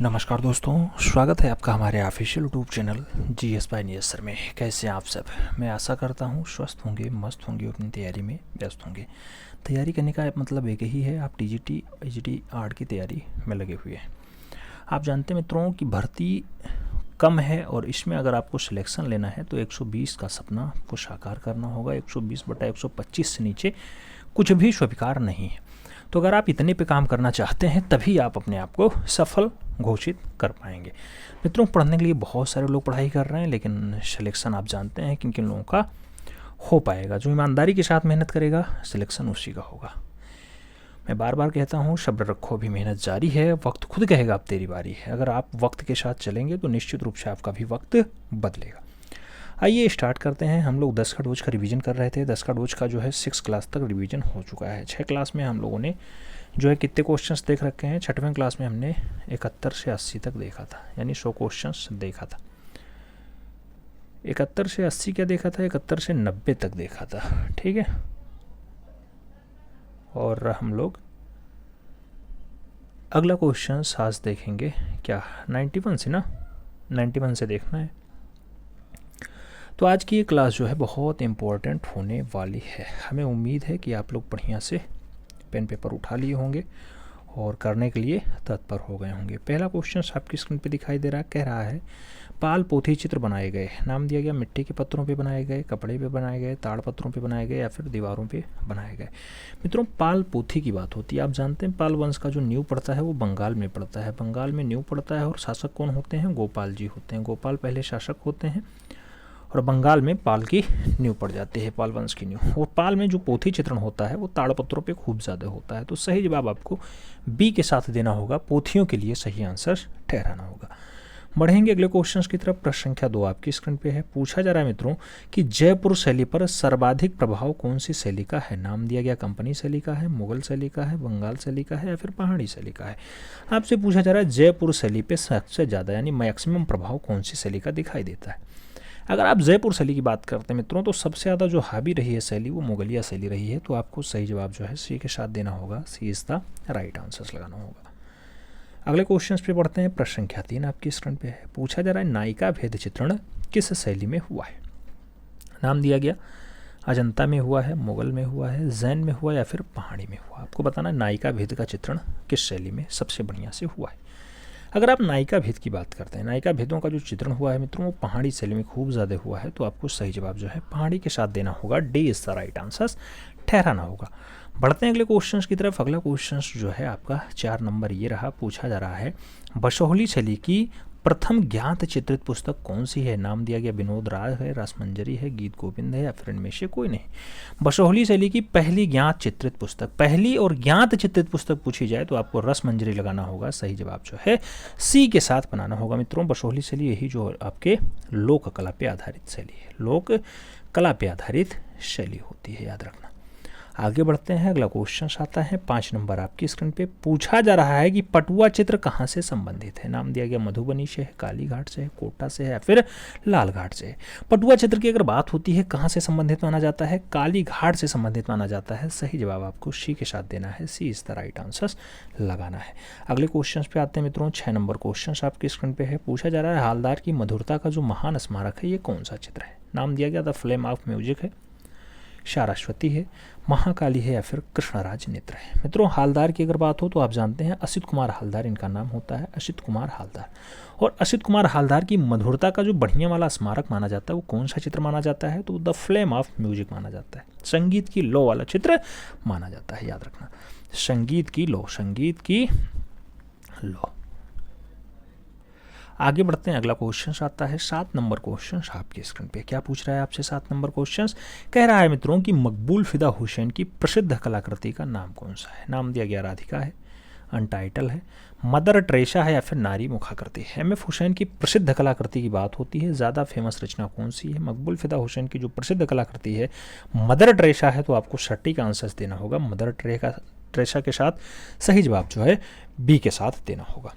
नमस्कार दोस्तों, स्वागत है आपका हमारे official YouTube channel GS by नियस सर में। कैसे हैं आप सब? मैं आशा करता हूँ स्वस्थ होंगे, मस्त होंगे, अपनी तैयारी में व्यस्त होंगे। तैयारी करने का मतलब एक ही है, आप टीजीटी आईजीटी आर्ट की तैयारी में लगे हुए हैं। आप जानते हैं मित्रों कि भर्ती कम है और इसमें अगर आपको सिलेक्शन लेना है तो 120 का सपना आपको साकार करना होगा। 120/125 से नीचे कुछ भी स्वीकार नहीं है। तो अगर आप इतने पे काम करना चाहते हैं तभी आप अपने आप को सफल घोषित कर पाएंगे। मित्रों, पढ़ने के लिए बहुत सारे लोग पढ़ाई कर रहे हैं, लेकिन सिलेक्शन आप जानते हैं किन किन लोगों का हो पाएगा। जो ईमानदारी के साथ मेहनत करेगा सिलेक्शन उसी का होगा। मैं बार बार कहता हूँ, सब्र रखो, भी मेहनत जारी है, वक्त खुद कहेगा अब तेरी बारी है। अगर आप वक्त के साथ चलेंगे तो निश्चित रूप से आपका भी वक्त बदलेगा। आइए स्टार्ट करते हैं। हम लोग 10 का डोज का रिवीजन कर रहे थे। 10 का डोज का जो है 6 क्लास तक रिवीजन हो चुका है। 6 क्लास में हम लोगों ने जो है कितने क्वेश्चंस देख रखे हैं। 6वें क्लास में हमने 71 से 80 तक देखा था, यानी 100 क्वेश्चंस देखा था। 71 से 80 क्या देखा था, 71 से 90 तक देखा था, ठीक है। और हम लोग अगला क्वेश्चन आज देखेंगे क्या, 91 से ना, 91 से देखना है। तो आज की ये क्लास जो है बहुत इम्पोर्टेंट होने वाली है। हमें उम्मीद है कि आप लोग बढ़िया से पेन पेपर उठा लिए होंगे और करने के लिए तत्पर हो गए होंगे। पहला क्वेश्चन आपकी स्क्रीन पे दिखाई दे रहा है, कह रहा है पाल पोथी चित्र बनाए गए। नाम दिया गया मिट्टी के पत्थरों पे बनाए गए, कपड़े पे बनाए गए, ताड़ पत्थरों पे बनाए गए या फिर दीवारों पे बनाए गए। मित्रों, पाल पोथी की बात होती है। आप जानते हैं पाल वंश का जो नींव पड़ता है वो बंगाल में पड़ता है। बंगाल में नींव पड़ता है और शासक कौन होते हैं? गोपाल जी होते हैं। गोपाल पहले शासक होते हैं और बंगाल में पाल की नींव पड़ जाती है, पाल वंश की नींव। और पाल में जो पोथी चित्रण होता है वो ताड़पत्रों पे खूब ज़्यादा होता है। तो सही जवाब आपको बी के साथ देना होगा। पोथियों के लिए सही आंसर ठहराना होगा। बढ़ेंगे अगले क्वेश्चन की तरफ। प्रश्न संख्या 2 आपकी स्क्रीन पे है। पूछा जा रहा है मित्रों कि जयपुर शैली पर सर्वाधिक प्रभाव कौन सी शैली का है? नाम दिया गया कंपनी शैली का है, मुगल शैली का है, बंगाल शैली का है या फिर पहाड़ी शैली का है। आपसे पूछा जा रहा है जयपुर शैली पे सबसे ज़्यादा यानी मैक्सिमम प्रभाव कौन सी शैली का दिखाई देता है। अगर आप जयपुर शैली की बात करते हैं मित्रों तो सबसे ज़्यादा जो हावी रही है शैली वो मुगलिया शैली रही है। तो आपको सही जवाब जो है सी के साथ देना होगा। सी इज द राइट आंसर लगाना होगा। अगले क्वेश्चन पे बढ़ते हैं। प्रश्न संख्या 3 आपकी स्क्रीन पे है। पूछा जा रहा है नायिका भेद चित्रण किस शैली में हुआ है? नाम दिया गया अजंता में हुआ है, मुगल में हुआ है, जैन में हुआ या फिर पहाड़ी में हुआ। आपको बताना है नायिका भेद का चित्रण किस शैली में सबसे बढ़िया से हुआ है। अगर आप नायिका भेद की बात करते हैं, नायिका भेदों का जो चित्रण हुआ है मित्रों वो पहाड़ी शैली में खूब ज़्यादा हुआ है। तो आपको सही जवाब जो है पहाड़ी के साथ देना होगा। D is the right answer ठहराना होगा। बढ़ते हैं अगले क्वेश्चन की तरफ। अगला क्वेश्चन जो है आपका 4 नंबर ये रहा। पूछा जा रहा है बसोहली शैली की प्रथम ज्ञात चित्रित पुस्तक कौन सी है? नाम दिया गया विनोद राय है, रासमंजरी है, गीत गोविंद है या फिर इनमें से कोई नहीं। बसोहली शैली की पहली ज्ञात चित्रित पुस्तक, पहली और ज्ञात चित्रित पुस्तक पूछी जाए तो आपको रसमंजरी लगाना होगा। सही जवाब जो है सी के साथ बनाना होगा। मित्रों, बसोहली शैली यही जो आपके लोक कला पे आधारित शैली है, लोक कला पे आधारित शैली होती है, याद रखना। आगे बढ़ते हैं। अगला क्वेश्चन आता है 5 नंबर आपकी स्क्रीन पे। पूछा जा रहा है कि पटुआ चित्र कहाँ से संबंधित है? नाम दिया गया मधुबनी से है, कालीघाट से है, कोटा से है या फिर लालघाट से है। पटुआ चित्र की अगर बात होती है कहाँ से संबंधित माना जाता है? कालीघाट से संबंधित माना जाता है। सही जवाब आपको सी के साथ देना है। सी इज द राइट आंसर लगाना है। अगले क्वेश्चन पे आते हैं मित्रों। 6 नंबर क्वेश्चन आपकी स्क्रीन पे है। पूछा जा रहा है हालदार की मधुरता का जो महान स्मारक है ये कौन सा चित्र है? नाम दिया गया द फ्लेम ऑफ म्यूजिक है, सारस्वती है, महाकाली है या फिर कृष्णराज नेत्र है। मित्रों, हालदार की अगर बात हो तो आप जानते हैं असित कुमार हालदार इनका नाम होता है, असित कुमार हालदार। और असित कुमार हालदार की मधुरता का जो बढ़िया वाला स्मारक माना जाता है वो कौन सा चित्र माना जाता है? तो द फ्लेम ऑफ म्यूजिक माना जाता है, संगीत की लो वाला चित्र माना जाता है, याद रखना। संगीत की लो, संगीत की लो। आगे बढ़ते हैं। अगला क्वेश्चन आता है 7 नंबर क्वेश्चन आपकी स्क्रीन पे। क्या पूछ रहा है आपसे 7 नंबर क्वेश्चन? कह रहा है मित्रों कि मकबूल फिदा हुसैन की प्रसिद्ध कलाकृति का नाम कौन सा है? नाम दिया गया राधिका है, अनटाइटल है, मदर ट्रेसा है या फिर नारी मुखाकृति है। एम एफ हुसैन की प्रसिद्ध कलाकृति की बात होती है, ज़्यादा फेमस रचना कौन सी है? मकबूल फिदा हुसैन की जो प्रसिद्ध कलाकृति है मदर ट्रेसा है। तो आपको सटीक आंसर देना होगा मदर ट्रेसा के साथ। सही जवाब जो है बी के साथ देना होगा।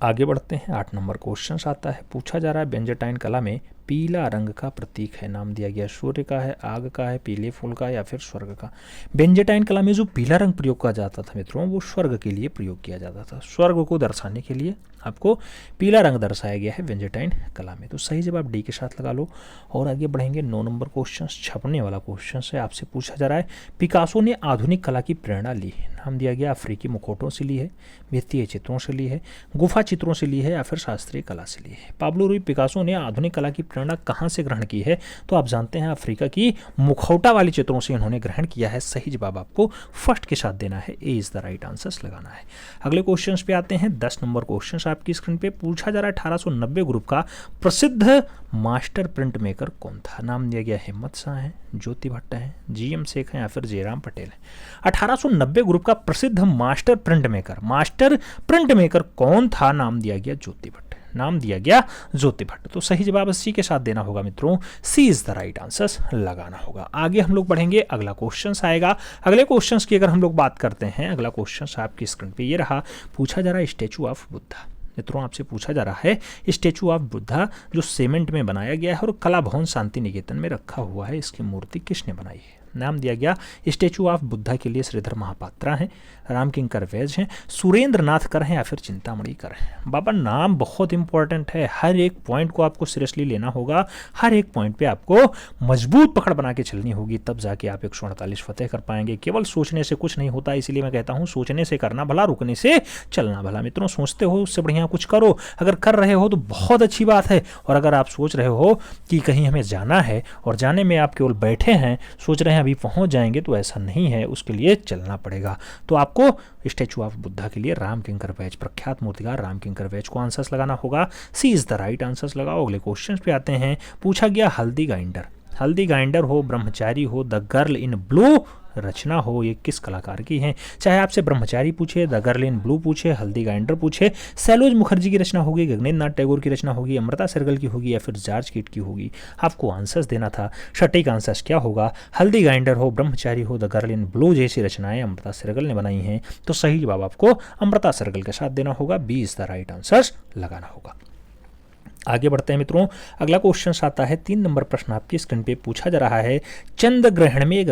आगे बढ़ते हैं। 8 नंबर क्वेश्चन आता है। पूछा जा रहा है बेंजाटाइन कला में पीला रंग का प्रतीक है? नाम दिया गया सूर्य का है, आग का है, पीले फूल का या फिर स्वर्ग का? बेंजाटाइन कला में जो पीला रंग प्रयोग किया जाता था मित्रों, वो स्वर्ग के लिए प्रयोग किया जाता था। स्वर्ग को दर्शाने के लिए आपको पीला रंग दर्शाया गया है बेंजाटाइन कला में। तो सही जवाब डी के साथ लगा लो। और आगे बढ़ेंगे 9 नंबर क्वेश्चन, छपने वाला क्वेश्चन है। आपसे पूछा जा रहा है पिकासो ने आधुनिक कला की प्रेरणा ली, नाम दिया गया अफ्रीकी मुखौटों से ली है, भित्तीय चित्रों से ली है, गुफा चित्रों से ली है या फिर शास्त्रीय कला से ली है? पाब्लो रूई पिकासो ने आधुनिक कला की प्रेरणा कहाँ से ग्रहण की है? तो आप जानते हैं अफ्रीका की मुखौटा वाली चित्रों से इन्होंने ग्रहण किया है। सही जवाब आपको फर्स्ट के साथ देना है, ए इज द राइट आंसर लगाना है। अगले क्वेश्चन पे आते हैं। 10 नंबर क्वेश्चन आपकी स्क्रीन पे पूछा जा रहा है 1890 ग्रुप का प्रसिद्ध मास्टर प्रिंट मेकर कौन था? नाम दिया गया हिम्मत शाह है, ज्योति भट्ट है, जीएम शेख है या फिर जयराम पटेल है? 1890 ग्रुप का प्रसिद्ध मास्टर प्रिंट मेकर कौन था? नाम दिया गया ज्योति भट्ट, नाम दिया गया ज्योति भट्ट। तो सही जवाब सी के साथ देना होगा मित्रों, सी इज द राइट आंसर लगाना होगा। आगे हम लोग बढ़ेंगे, अगला क्वेश्चन आएगा। अगले क्वेश्चन की अगर हम लोग बात करते हैं, अगला क्वेश्चन आपकी स्क्रीन पे ये रहा। पूछा जा रहा है स्टैचू ऑफ बुद्धा। मित्रों आपसे पूछा जा रहा है स्टैचू ऑफ बुद्धा जो सीमेंट में बनाया गया है और कला भवन शांति निकेतन में रखा हुआ है, इसकी मूर्ति किसने बनाई है? नाम दिया गया स्टैचू ऑफ बुद्धा के लिए श्रीधर महापात्रा हैं, रामकिंकर वैज हैं, सुरेंद्र नाथ कर हैं या फिर चिंतामणि कर हैं? बाबा नाम बहुत इंपॉर्टेंट है, हर एक पॉइंट को आपको सीरियसली लेना होगा, हर एक पॉइंट पे आपको मजबूत पकड़ बना के चलनी होगी, तब जाके आप 148 फतेह कर पाएंगे। केवल सोचने से कुछ नहीं होता, इसलिए मैं कहता हूँ सोचने से करना भला, रुकने से चलना भला। मित्रों सोचते हो उससे बढ़िया कुछ करो, अगर कर रहे हो तो बहुत अच्छी बात है, और अगर आप सोच रहे हो कि कहीं हमें जाना है और जाने में आप केवल बैठे हैं, सोच रहे हैं अभी पहुंच जाएंगे, तो ऐसा नहीं है, उसके लिए चलना पड़ेगा। तो आपको स्टैचू ऑफ बुद्धा के लिए रामकिंकर वैज, प्रख्यात मूर्तिकार रामकिंकर वैज को आंसर्स लगाना होगा। सी इज द राइट आंसर्स लगाओ। अगले क्वेश्चन पे आते हैं। पूछा गया हल्दी गाइंडर हो, ब्रह्मचारी हो, द गर्ल इन ब्लू रचना हो, ये किस कलाकार की है? चाहे आपसे ब्रह्मचारी पूछे, द गर्ल इन ब्लू पूछे, हल्दी गाइंडर पूछे, सैलोज मुखर्जी की रचना होगी, गगनेंद्र नाथ टैगोर की रचना होगी, अमृता सहगल की होगी या फिर जॉर्ज कीट की होगी? आपको आंसर्स देना था। सटीक आंसर्स क्या होगा? हल्दी गाइंडर हो, ब्रह्मचारी हो, द गर्ल इन ब्लू जैसी रचनाएं अमृता सहगल ने बनाई हैं। तो सही जवाब आपको अमृता सहगल के साथ देना होगा, B is the right answers लगाना होगा। आगे बढ़ते हैं मित्रों। अगला क्वेश्चन आता है 3 नंबर प्रश्न आपकी स्क्रीन पे पूछा जा रहा है। चंद्र ग्रहण में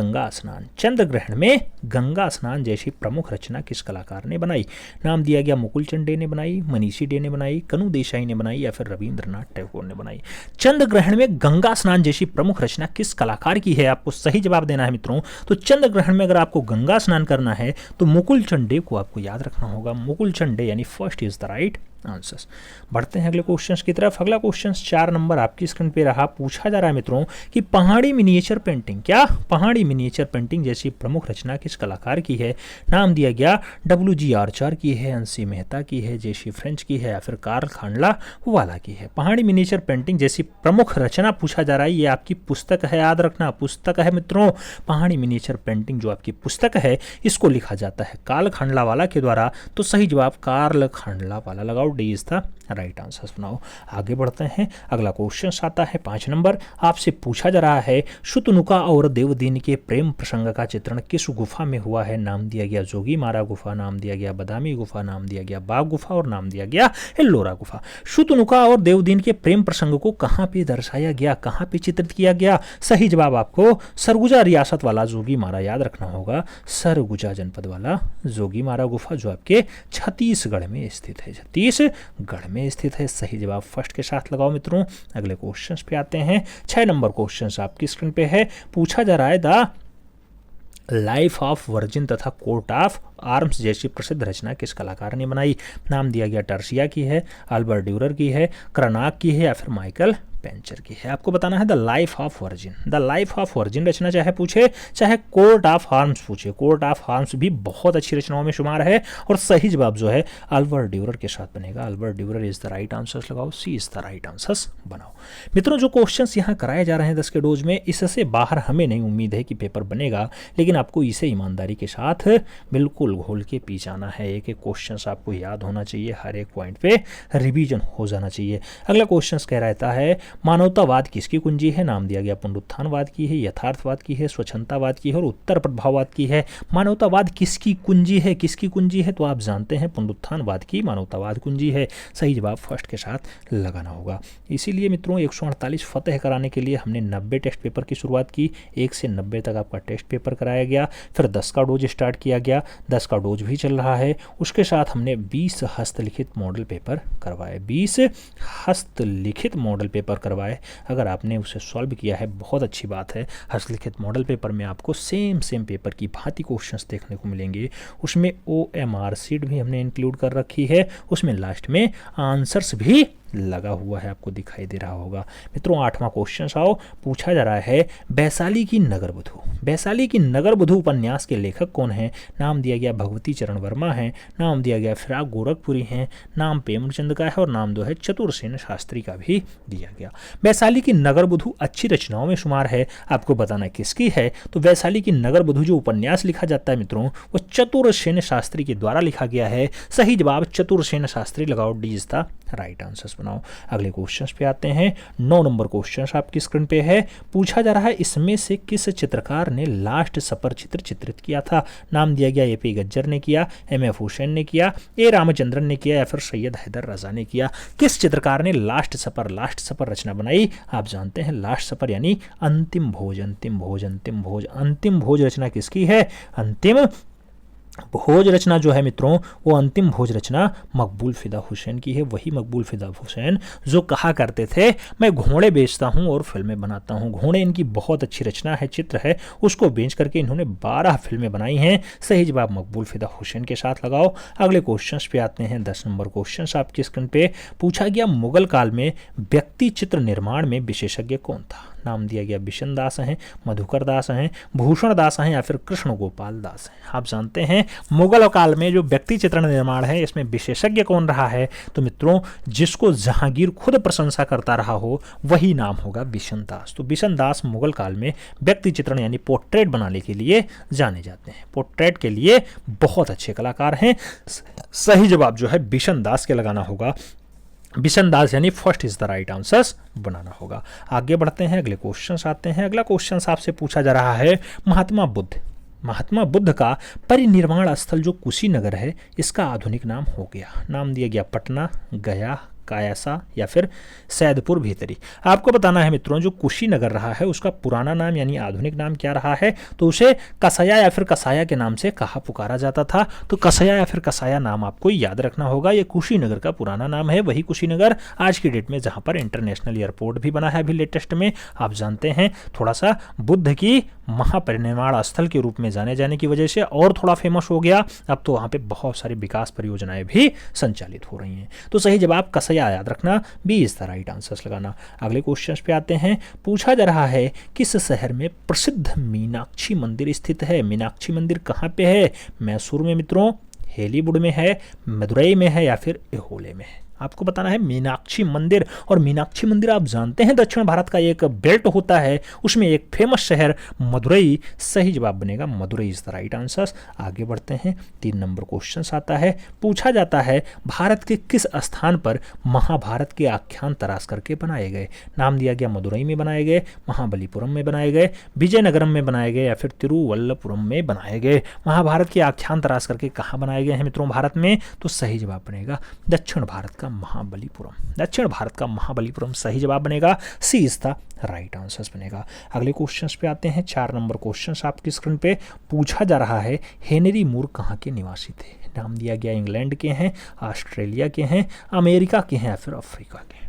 गंगा स्नान जैसी प्रमुख रचना किस कलाकार ने बनाई? नाम दिया गया मुकुल चंद डे ने बनाई, मनीषी डे ने बनाई, कनु देसाई ने बनाई या फिर रविंद्रनाथ टैगोर ने बनाई? चंद्र ग्रहण में गंगा स्नान जैसी प्रमुख रचना किस कलाकार की है? आपको सही जवाब देना है मित्रों। तो चंद्र ग्रहण में अगर आपको गंगा स्नान करना है तो मुकुल चंद डे को आपको याद रखना होगा। मुकुल चंद डे यानी first is the right answers. बढ़ते हैं अगले क्वेश्चन की तरफ। अगला क्वेश्चन 4 नंबर आपकी स्क्रीन पे रहा। पूछा जा रहा है मित्रों कि पहाड़ी मिनिएचर पेंटिंग जैसी प्रमुख रचना किस कलाकार की है? नाम दिया गया WG आर्चर की है, अंशी मेहता की है, जेसी फ्रेंच की है या फिर कार्ल खांडला वाला की है? पहाड़ी मिनिएचर पेंटिंग जैसी प्रमुख रचना पूछा जा रहा है, ये आपकी पुस्तक है, याद रखना पुस्तक है मित्रों। पहाड़ी मिनिएचर पेंटिंग जो आपकी पुस्तक है, इसको लिखा जाता है कार्ल खांडला वाला के द्वारा। तो सही जवाब कार्ल खांडला वाला लगाओ, D is the right answer बनाओ। आगे बढ़ते हैं। अगला क्वेश्चन आता है 5 नंबर। आपसे पूछा जा रहा है शुतनुका और देवदीन के प्रेम प्रसंग का चित्रण किस गुफा में हुआ है? नाम दिया गया जोगी मारा गुफा, नाम दिया गया बदामी गुफा, नाम दिया गया बाग गुफा और नाम दिया गया एल्लोरा गुफा। शुतनुका और देवदीन के प्रेम प्रसंग को कहाँ पे दर्शाया गया, कहाँ पे चित्रित किया गया? सही जवाब आपको सरगुजा रियासत वाला जोगी मारा याद रखना होगा। सरगुजा जनपद वाला जोगी मारा गुफा जो आपके छत्तीसगढ़ में स्थित है, छत्तीसगढ़ में स्थित है। सही जवाब फर्स्ट के साथ लगाओ मित्रों। अगले क्वेश्चन पे आते हैं। 6 नंबर क्वेश्चन आपकी स्क्रीन पे है। पूछा जा रहा है द लाइफ ऑफ वर्जिन तथा कोर्ट ऑफ आर्म्स जैसी प्रसिद्ध रचना किस कलाकार ने बनाई? नाम दिया गया टर्सिया की है, अल्बर्ट ड्यूरर की है, क्रनाक की है या फिर माइकल पेंचर की है? आपको बताना है द लाइफ ऑफ वर्जिन रचना चाहे पूछे चाहे कोर्ट ऑफ आर्म्स पूछे, कोर्ट ऑफ आर्म्स भी बहुत अच्छी रचनाओं में शुमार है और सही जवाब जो है अल्बर्ट ड्यूरर के साथ बनेगा। Albert Durer is the right answers लगाओ, सी इज द राइट आंसर्स बनाओ। मित्रों जो क्वेश्चंस यहाँ कराए जा रहे हैं 10 के डोज में, इससे बाहर हमें नहीं उम्मीद है कि पेपर बनेगा, लेकिन आपको इसे ईमानदारी के साथ बिल्कुल घोल के पी जाना है। एक एक क्वेश्चन आपको याद होना चाहिए, हर एक पॉइंट पे रिवीजन हो जाना चाहिए। अगला क्वेश्चन कह रहता है मानवतावाद किसकी कुंजी है? नाम दिया गया पुनरुत्थानवाद की है, यथार्थवाद की है, स्वच्छंदतावाद की है और उत्तर प्रभाववाद की है। मानवतावाद किसकी कुंजी है? किसकी कुंजी है? तो आप जानते हैं पुनरुत्थानवाद की मानवतावाद कुंजी है। सही जवाब फर्स्ट के साथ लगाना होगा। इसीलिए मित्रों 148 फतह कराने के लिए हमने 90 टेस्ट पेपर की शुरुआत की। 1 से 90 तक आपका टेस्ट पेपर कराया गया, फिर 10 का डोज स्टार्ट किया गया, 10 का डोज भी चल रहा है। उसके साथ हमने 20 हस्तलिखित मॉडल पेपर करवाए, 20 हस्तलिखित मॉडल पेपर करवाए। अगर आपने उसे सॉल्व किया है बहुत अच्छी बात है। हस्तलिखित मॉडल पेपर में आपको सेम पेपर की भांति क्वेश्चंस देखने को मिलेंगे। उसमें OMR शीट भी हमने इंक्लूड कर रखी है, उसमें लास्ट में आंसर्स भी लगा हुआ है, आपको दिखाई दे रहा होगा। मित्रों 8वां क्वेश्चन आओ, पूछा जा रहा है वैशाली की नगरवधू। वैशाली की नगरवधू उपन्यास के लेखक कौन है? नाम दिया गया भगवती चरण वर्मा है, नाम दिया गया फिराक गोरखपुरी है, नाम प्रेमचंद का है और नाम दो है चतुरसेन शास्त्री का भी दिया गया। वैशाली की नगरवधू अच्छी रचनाओं में शुमार है। आपको बताना किसकी है? तो वैशाली की नगरवधू जो उपन्यास लिखा जाता है मित्रों वो चतुरसेन शास्त्री के द्वारा लिखा गया है। सही जवाब चतुरसेन शास्त्री लगाओ, D is the right answer बनाओ। अगले क्वेश्चन पे आते हैं। 9 नंबर क्वेश्चन आपकी स्क्रीन पे है। पूछा जा रहा है इसमें से किस चित्रकार ने लास्ट सफर चित्र चित्रित किया था? नाम दिया गया AP गज्जर ने किया, MF हुसैन ने किया, A रामचंद्रन ने किया या फिर सैयद हैदर रजा ने किया। किस चित्रकार ने लास्ट सफर रचना बनाई? आप जानते हैं लास्ट सफर यानी अंतिम भोज। अंतिम भोज रचना किसकी है? अंतिम भोज रचना जो है मित्रों वो अंतिम भोज रचना मकबूल फिदा हुसैन की है। वही मकबूल फिदा हुसैन जो कहा करते थे मैं घोड़े बेचता हूं और फिल्में बनाता हूं। घोड़े इनकी बहुत अच्छी रचना है, चित्र है, उसको बेच करके इन्होंने 12 फिल्में बनाई हैं। सही जवाब मकबूल फिदा हुसैन के साथ लगाओ। अगले क्वेश्चन पे आते हैं। 10 नंबर क्वेश्चन आपकी स्क्रीन पे पूछा गया मुगल काल में व्यक्ति चित्र निर्माण में विशेषज्ञ कौन था? नाम दिया गया बिशन दास हैं, मधुकर दास हैं, भूषण दास हैं या फिर कृष्ण गोपाल दास हैं। आप जानते हैं मुगल काल में जो व्यक्ति चित्रण निर्माण है इसमें विशेषज्ञ कौन रहा है? तो मित्रों जिसको जहांगीर खुद प्रशंसा करता रहा हो वही नाम होगा बिशन दास। तो बिशन दास मुगल काल में व्यक्ति चित्रण यानी पोर्ट्रेट बनाने के लिए जाने जाते हैं। पोर्ट्रेट के लिए बहुत अच्छे कलाकार हैं। सही जवाब जो है बिशन दास के लगाना होगा। बिशन दास यानी first is the right answer बनाना होगा। आगे बढ़ते हैं, अगले क्वेश्चन आते हैं। अगला क्वेश्चन आपसे पूछा जा रहा है महात्मा बुद्ध का परिनिर्वाण स्थल जो कुशीनगर है इसका आधुनिक नाम हो गया। नाम दिया गया पटना, गया, कायसा या फिर सैदपुर भीतरी। आपको बताना है मित्रों जो कुशीनगर रहा है उसका पुराना नाम यानी आधुनिक नाम क्या रहा है? तो उसे कसया या फिर कसाया के नाम से कहा पुकारा जाता था। तो कसया या फिर कसाया नाम आपको याद रखना होगा। ये कुशीनगर का पुराना नाम है, वही कुशीनगर आज की डेट में जहां पर इंटरनेशनल एयरपोर्ट भी बना है अभी लेटेस्ट में। आप जानते हैं थोड़ा सा बुद्ध की महापरिनिर्वाण स्थल के रूप में जाने की वजह से और थोड़ा फेमस हो गया। अब तो वहां पे बहुत सारी विकास परियोजनाएं भी संचालित हो रही हैं। तो सही जवाब कसया याद रखना, B is the right answer लगाना। अगले क्वेश्चन पे आते हैं। पूछा जा रहा है किस शहर में प्रसिद्ध मीनाक्षी मंदिर स्थित है? मीनाक्षी मंदिर कहाँ पे है? मैसूर में मित्रों, हेलीवुड में है, मदुरई में है या फिर एहोले में है। आपको बताना है मीनाक्षी मंदिर। और मीनाक्षी मंदिर आप जानते हैं दक्षिण भारत का एक बेल्ट होता है, उसमें एक फेमस शहर मदुरई। सही जवाब बनेगा Madurai is the right answer. आगे बढ़ते हैं। 3 नंबर क्वेश्चन आता है। पूछा जाता है भारत के किस स्थान पर महाभारत के आख्यान तराश करके बनाए गए? नाम दिया गया मदुरई में बनाए गए, महाबलीपुरम में बनाए गए, विजयनगरम में बनाए गए या फिर तिरुवल्लपुरम में बनाए गए। महाभारत के आख्यान तराश करके कहाँ बनाए गए हैं मित्रों भारत में? तो सही जवाब बनेगा दक्षिण भारत का महाबलीपुरम। दक्षिण भारत का महाबलीपुरम सही जवाब बनेगा, सी इज द राइट आंसर बनेगा। अगले क्वेश्चन पे आते हैं। 4 नंबर क्वेश्चन आपकी स्क्रीन पे पूछा जा रहा है हेनरी मूर कहाँ के निवासी थे? नाम दिया गया इंग्लैंड के हैं, ऑस्ट्रेलिया के हैं, अमेरिका के हैं या फिर अफ्रीका के।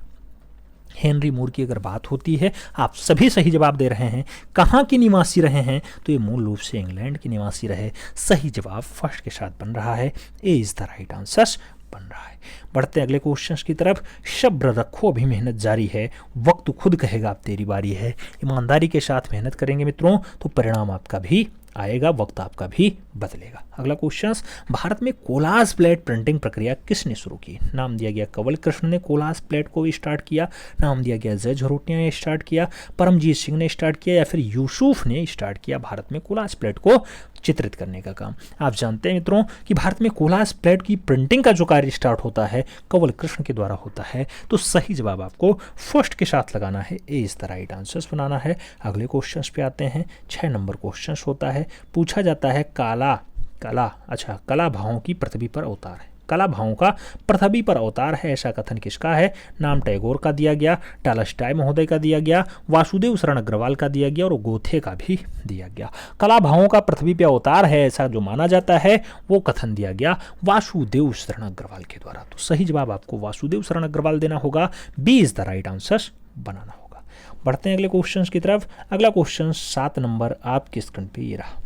हेनरी मूर की अगर बात होती है, आप सभी सही जवाब दे रहे हैं, कहाँ के निवासी रहे हैं? तो ये मूल रूप से इंग्लैंड के निवासी रहे। सही जवाब फर्स्ट के साथ बन रहा है, ए इज द राइट आंसर बन रहा है। बढ़ते अगले क्वेश्चन की तरफ। सब्र रखो अभी मेहनत जारी है, वक्त खुद कहेगा अब तेरी बारी है। ईमानदारी के साथ मेहनत करेंगे मित्रों तो परिणाम आपका भी आएगा, वक्त आपका भी बदलेगा। अगला क्वेश्चन, भारत में कोलाज प्लेट प्रिंटिंग प्रक्रिया किसने शुरू की? नाम दिया गया कंवल कृष्ण ने कोलाज प्लेट को स्टार्ट किया, नाम दिया गया जय झरोटिया ने स्टार्ट किया, परमजीत सिंह ने स्टार्ट किया या फिर यूसुफ ने स्टार्ट किया भारत में कोलाज प्लेट को चित्रित करने का काम। आप जानते हैं मित्रों कि भारत में कोलाज प्लेट की प्रिंटिंग का जो कार्य स्टार्ट होता है कंवल कृष्ण के द्वारा होता है। तो सही जवाब आपको फर्स्ट के साथ लगाना है, ए इज द राइट आंसर्स बनाना है। अगले क्वेश्चन पे आते हैं। 6 नंबर क्वेश्चन होता है, पूछा जाता है कला भावों की पृथ्वी पर अवतार है। कला भावों का पृथ्वी पर अवतार है ऐसा कथन किसका है? नाम टैगोर का दिया गया, टॉलस्टॉय महोदय का दिया गया, वासुदेव शरण अग्रवाल का दिया गया और गोथे का भी दिया गया। कला भावों का पृथ्वी पर अवतार है ऐसा जो माना जाता है वो कथन दिया गया वासुदेव शरण अग्रवाल के द्वारा। तो सही जवाब आपको वासुदेव शरण अग्रवाल देना होगा, B is the right answer बनाना होगा। बढ़ते हैं अगले क्वेश्चन की तरफ। अगला क्वेश्चन 7 नंबर आपकी स्क्रीन पे ये रहा।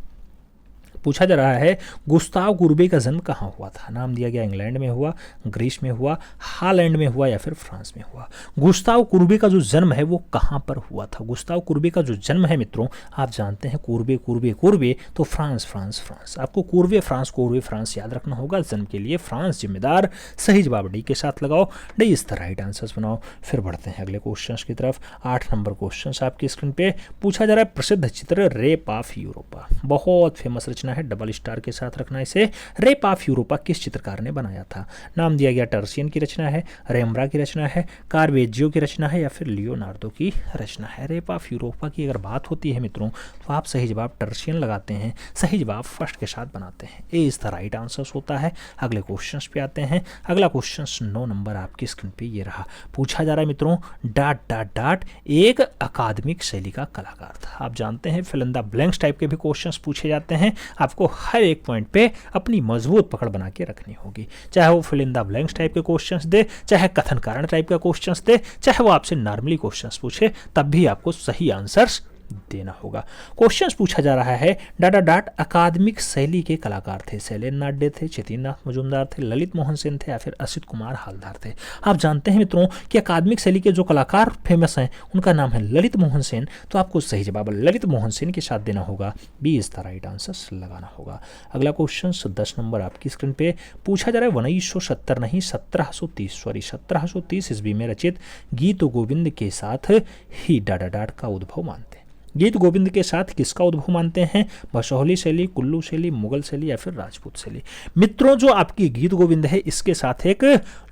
पूछा जा रहा है गुस्ताव कुर्बे का जन्म कहाँ हुआ था? नाम दिया गया इंग्लैंड में हुआ, ग्रीस में हुआ, हॉलैंड में हुआ या फिर फ्रांस में हुआ। गुस्ताव कुर्बे का जो जन्म है वो कहाँ पर हुआ था? गुस्ताव कुर्बे का जो जन्म है मित्रों, आप जानते हैं कुर्बे तो फ्रांस। आपको कुर्बे फ्रांस याद रखना होगा। जन्म के लिए फ्रांस जिम्मेदार। सही जवाब डी के साथ लगाओ, D is the right answers बनाओ। फिर बढ़ते हैं अगले क्वेश्चन की तरफ। 8 नंबर क्वेश्चन आपकी स्क्रीन पे पूछा जा रहा है प्रसिद्ध चित्र रेप ऑफ यूरोपा, बहुत फेमस रचना है, डबल स्टार के साथ रखना इसे। रेप ऑफ यूरोपा किस चित्रकार ने बनाया था? नाम दिया गया टर्सियन की रचना है, रेम्ब्रा की रचना है, कार्वेजियो की रचना है या फिर लियोनार्डो की रचना है। रेप ऑफ यूरोपा की अगर बात होती है मित्रों तो आप सही जवाब टर्सियन लगाते हैं, सही जवाब फर्स्ट के साथ बनाते हैं, ए इज द राइट आंसर होता है। अगले क्वेश्चन पे आते हैं। अगला क्वेश्चन 9 नंबर आपकी स्क्रीन पे ये रहा। पूछा जा रहा है मित्रों डॉट एक अकादमिक शैली का कलाकार था। आप जानते हैं fill in the blanks type के भी क्वेश्चंस पूछे जाते हैं। आपको हर एक पॉइंट पे अपनी मजबूत पकड़ बना के रखनी होगी, चाहे वो fill in the blanks type के क्वेश्चंस दे, चाहे कथन कारण टाइप का क्वेश्चंस दे, चाहे वो आपसे नॉर्मली क्वेश्चंस पूछे, तब भी आपको सही आंसर्स देना होगा। क्वेश्चंस पूछा जा रहा है डाट अकादमिक शैली के कलाकार थे। शैलेंद्रनाथ डे थे, चेतीनाथ मजूमदार थे, ललित मोहन सेन थे या फिर असित कुमार हालदार थे। आप जानते हैं मित्रों कि अकादमिक शैली के जो कलाकार फेमस हैं उनका नाम है ललित मोहन सेन। तो आपको सही जवाब ललित मोहन सेन के साथ देना होगा, B is the right answer लगाना होगा। अगला क्वेश्चन 10 नंबर आपकी स्क्रीन पे पूछा जा रहा है 1970 नहीं 1730 ईस्वी में रचित गीत गोविंद के साथ ही डाट का उद्भव मानते हैं। गीत गोविंद के साथ किसका उद्भव मानते हैं? बसोहली शैली, कुल्लू शैली, मुगल शैली या फिर राजपूत शैली। मित्रों जो आपकी गीत गोविंद है इसके साथ एक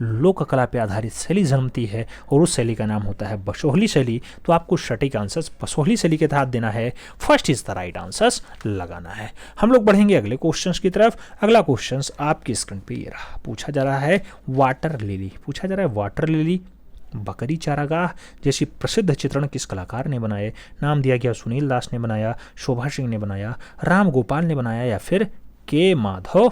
लोक कला पे आधारित शैली जन्मती है और उस शैली का नाम होता है बसोहली शैली। तो आपको सटीक आंसर बसोहली शैली के तहत देना है, first is the right answer लगाना है। हम लोग बढ़ेंगे अगले क्वेश्चन की तरफ। अगला क्वेश्चन आपकी स्क्रीन पे ये रहा। पूछा जा रहा है वाटर लिली बकरी चारागाह जैसी प्रसिद्ध चित्रण किस कलाकार ने बनाए? नाम दिया गया सुनील दास ने बनाया, शोभा सिंह ने बनाया, राम गोपाल ने बनाया या फिर के माधव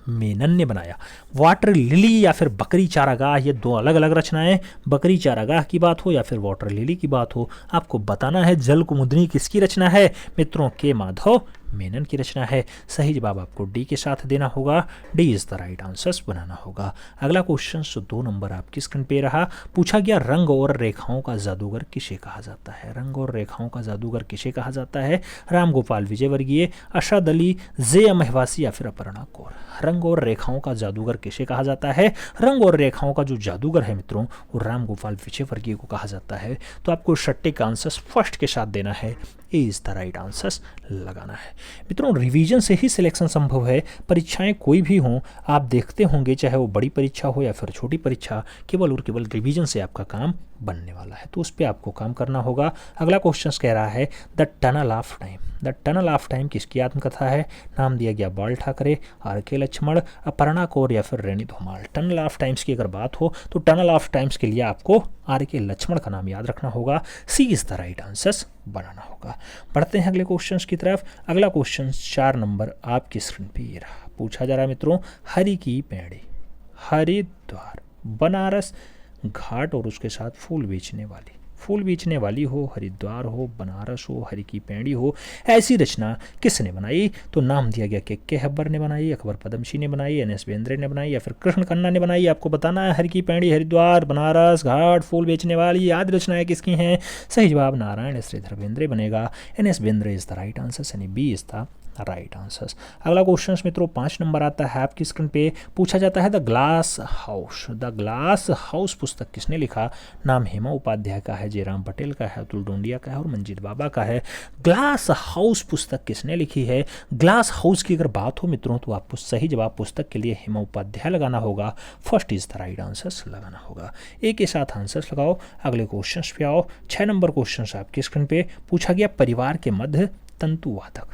मेनन ने बनाया। वाटर लिली या फिर बकरी चारागाह, ये दो अलग अलग रचनाएं। बकरी चारागाह की बात हो या फिर वाटर लिली की बात हो, आपको बताना है जल कुमुदनी किसकी रचना है? मित्रों के माधव मेनन की रचना है। सही जवाब आपको डी के साथ देना होगा, D is the right answers बनाना होगा। अगला क्वेश्चन 2 नंबर आपकी स्क्रीन पे रहा। पूछा गया रंग और रेखाओं का जादूगर किसे कहा जाता है? रंग और रेखाओं का जादूगर किसे कहा जाता है? राम गोपाल विजयवर्गीय, अरशद अली, जे महवासी या फिर अपर्णा कौर। रंग और रेखाओं का जादूगर किसे कहा जाता है? रंग और रेखाओं का जो जादूगर है मित्रों वो राम गोपाल विजयवर्गीय को कहा जाता है। तो आपको सटीक आंसर्स फर्स्ट के साथ देना है, ए इज द राइट आंसर्स लगाना है। मित्रों रिवीजन से ही सिलेक्शन संभव है। परीक्षाएं कोई भी हों, आप देखते होंगे चाहे वो बड़ी परीक्षा हो या फिर छोटी परीक्षा, केवल और केवल रिवीजन से आपका काम बनने वाला है, तो उस पर आपको काम करना होगा। अगला क्वेश्चन कह रहा है the tunnel of time. The tunnel of time किसकी आत्मकथा है? नाम दिया गया बाल ठाकरे, आर के लक्ष्मण, अपर्णा कौर या फिर रेनी धुमाल। टनल ऑफ टाइम्स की अगर बात हो तो टनल ऑफ टाइम्स के लिए आपको आर के लक्ष्मण का नाम याद रखना होगा, सी इज द राइट आंसर्स बनाना होगा। बढ़ते हैं अगले क्वेश्चन की तरफ। अगला क्वेश्चन 4 नंबर आपकी स्क्रीन पे ये रहा। पूछा जा रहा है मित्रों हरि की पेड़ी, हरिद्वार, बनारस घाट और उसके साथ फूल बेचने वाली हो, हरिद्वार हो, बनारस हो, हरि की पेड़ी हो, ऐसी रचना किसने बनाई? तो नाम दिया गया के हब्बर ने बनाई, अकबर पदमशी ने बनाई, एन.एस. बेंद्रे ने बनाई या फिर कृष्ण खन्ना ने बनाई। आपको बताना है हरि की पेड़ी, हरिद्वार, बनारस घाट, फूल बेचने वाली आदि रचनाएं किसकी हैं? सही जवाब नारायण श्रीधर बेंद्रे बनेगा, N S. Bendre is the right answer, यानी B is the right answers. अगला क्वेश्चन मित्रों 5 नंबर आता है आपकी स्क्रीन पे, पूछा जाता है the glass house. The glass house पुस्तक किसने लिखा? नाम हेमा उपाध्याय का है, जयराम पटेल का है, अतुल डोंडिया का है और मंजीत बाबा का है। ग्लास हाउस पुस्तक किसने लिखी है? ग्लास हाउस की अगर बात हो मित्रों तो आपको सही जवाब पुस्तक के लिए हेमा उपाध्याय लगाना होगा। First is the right answers लगाना होगा। एक के साथ आंसर्स लगाओ। अगले क्वेश्चन पे आओ। 6 नंबर क्वेश्चन आपकी स्क्रीन पे पूछा गया परिवार के मध्य तंतुवादक।